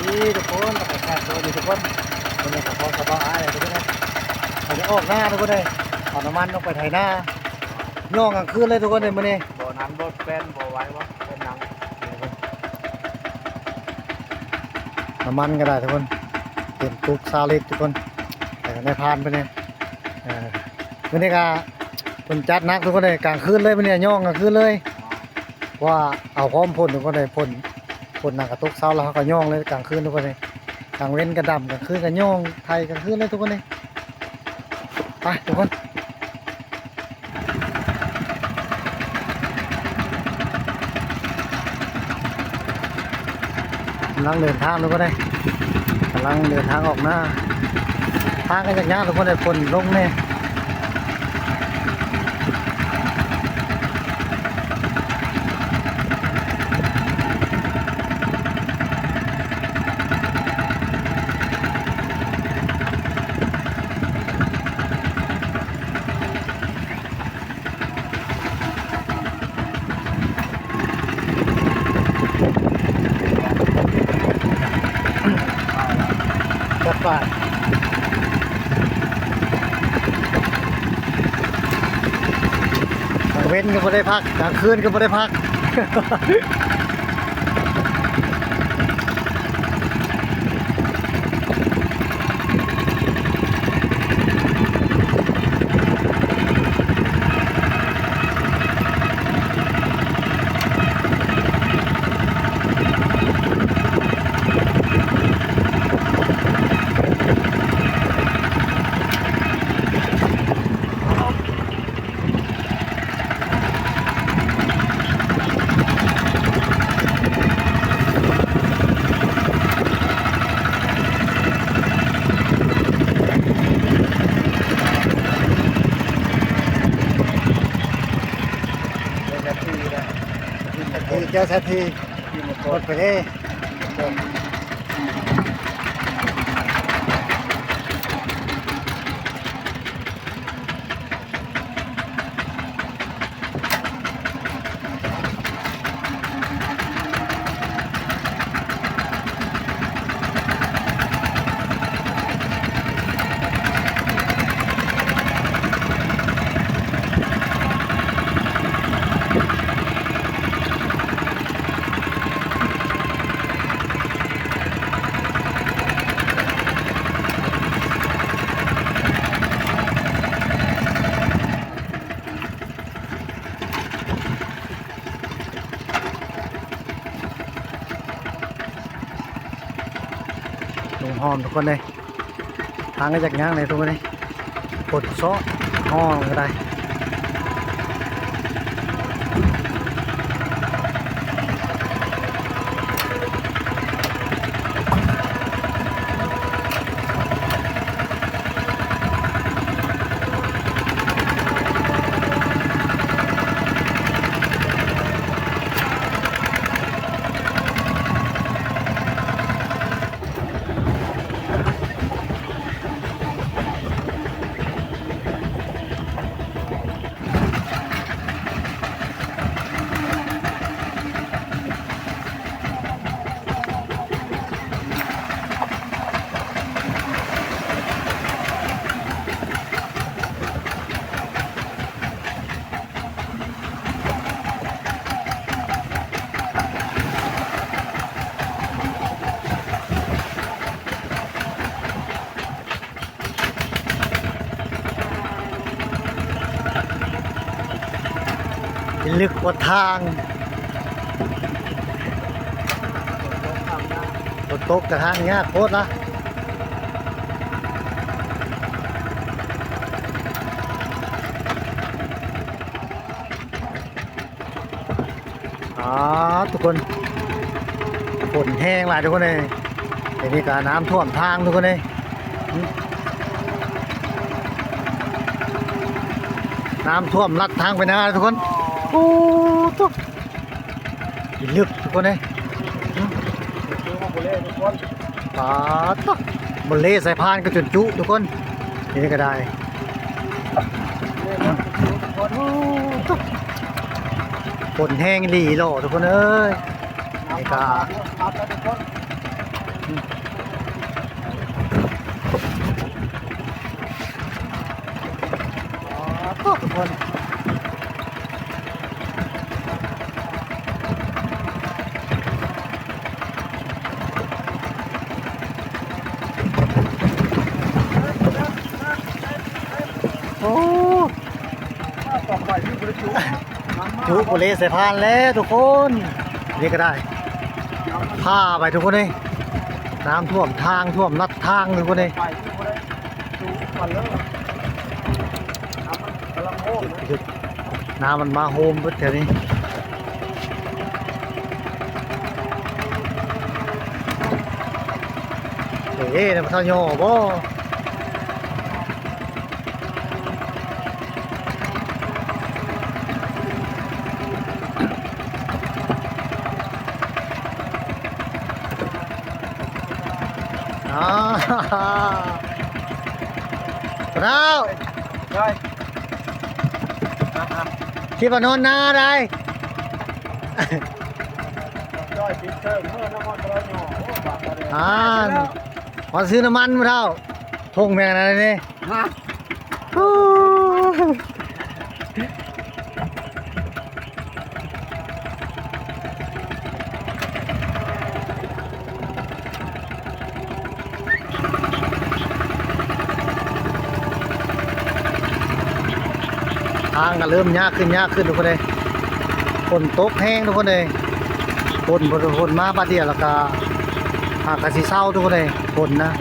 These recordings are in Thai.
ดีทุกคนไปแข่งตัวดีทุกคนวันนี้กับพ่อสบายทุกคนเราจะออกหน้าทุกคนเลยเอาน้ำมันลงไปไถหน้าย่องกลางคืนเลยทุกคนเลยมื้อนี้บ่นั้นบ่เป็นบ่ไหว้บ่เป็นหยังน้ำมันก็ได้ทุกคนเต็มตุก20 ลิตรทุกคนแต่ในพานไปเนี่ยมื้อนี้ก็เป็นจัดนักทุกคนเลยกลางคืนเลยมื้อนี้ย่องกลางคืนเลยว่าเอาพร้อมพ่นทุกคนเลยพ่นหนักกระตุกเช้าแล้วเขาก็ย่องเลยกลางคืนทุกคนเลยกลางเว้นกระดำกลางคืนก็ย่องไทยกลางคืนเลยทุกคนเลยไปทุกคนกำลังเดินทางทุกคนเลยกำลังเดินทางออกหน้าทางกันยากๆทุกคนเลยฝนลงเนี่ยจัดไปกลางเว้นก็ไม่ได้พักกลางคืนก็ไม่ได้พัก เจ้าชาทีหมดไปได้ลงหอมทุกคนเลยทางก็จากย่างเลยทุกคนเลยกดซ้อห้องก็ได้ลึกกว่าทางฝนตกกระทางยากโคตรนะทุกคนฝนแห้งหลายทุกคนเลยแต่นี่ก็น้ำท่วมทางทุกคนเลยน้ำท่วมลัดทางไปนะทุกคนโอ้ตุ๊กลึกทุกคนเลยปาตุ๊กบนเล่สายพานก็จนจุทุกคนนี่ก็ได้ตุ๊กฝนแห้งหลีหล่อทุกคนเอ้ยนี่ก็ ทุกคนโอ้ ต่อไปที่ประจุ จุบุรีใส่พานแล้วทุกคนนี่ก็ได้ผ้าไปทุกคนเลยน้ำท่วมทางท่วมลัดทางทุกคนเลย ไปที่ประจุก่อนเลยน้ำมันกำลังโค้ง หยุดน้ำมันมาโฮมแถวนี้เอ๊ะเนี่ยมันทางโย่บ่อ่าเรา ได้ คิดว่านอนนาได้ ได้ปิดเชิงเมื่อน้ำมันกระหน่อโอ้บาดเลย ขอซื้อน้ำมันมาเท่าทงแมงอะไรนี่ ฮะ ทางก็เริ่มยากขึ้นทุกคนเลยฝนตกแห้งทุกคนเลยฝนมาบาดเดียวแล้วก็หากกระสีเศร้าทุกคนเลยฝนนะ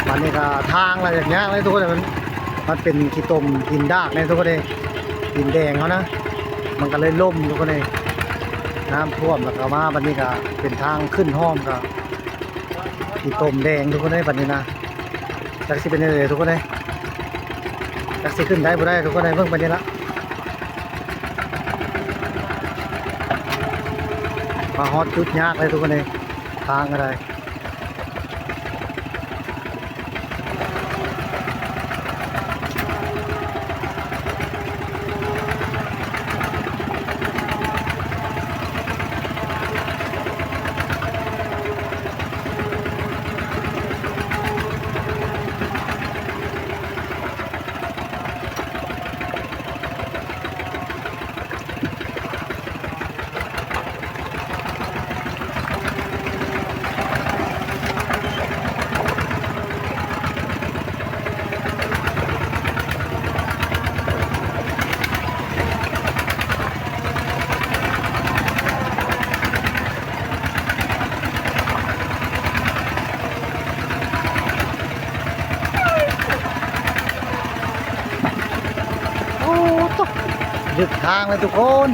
วันนี้ก็ทางอะไรอย่างเงี้ยเลยทุกคนเลยมันเป็นขี้ตมดินดากเลยทุกคนเลยดินแดงเขานะมันก็เลยล่มทุกคนเลยน้ำท่วมแล้วก็มาบัดนี้ก็เป็นทางขึ้นห้อมก็ขี้ตมแดงทุกคนเลยบัดนี้นะจักสิเป็นยังไงทุกคนเลยจักสิขึ้นได้บ่ได้ทุกคนเลยเพิ่งบัดนี้ละมาฮอตจุดยากเลยทุกคนเลยทางอะไรหยุดทางเลยทุกคน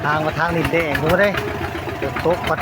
ทางมาทางดินแดงทุกคนเลยฝนตกปัด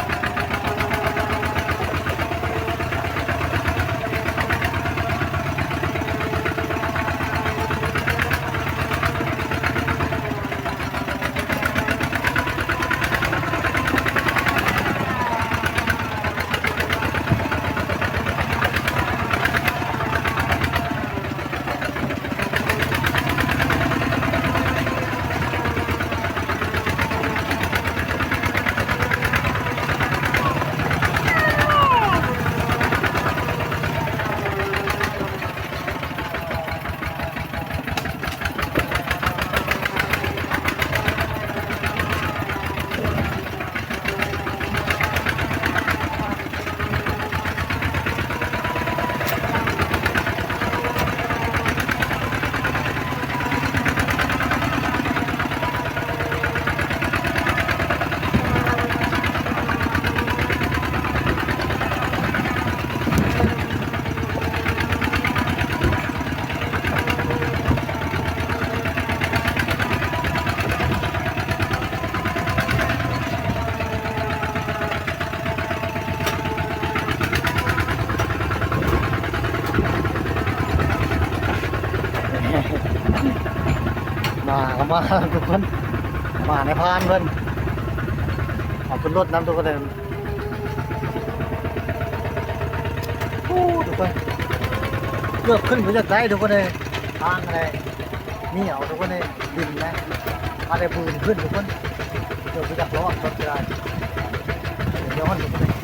มาทุกคนมาในพานเพิ่นเอาขึ้นรถน้ำทุกคนเลยโอ้ทุกคนเกือบขึ้นไปจากไหนทุกคนเลยทางอะไรนี่เอาทุกคนเลยดินนะอะไรปูนขึ้นทุกคนเกือบไปจากล้อรถไม่ได้เดี๋ยวมันทุกคนเลย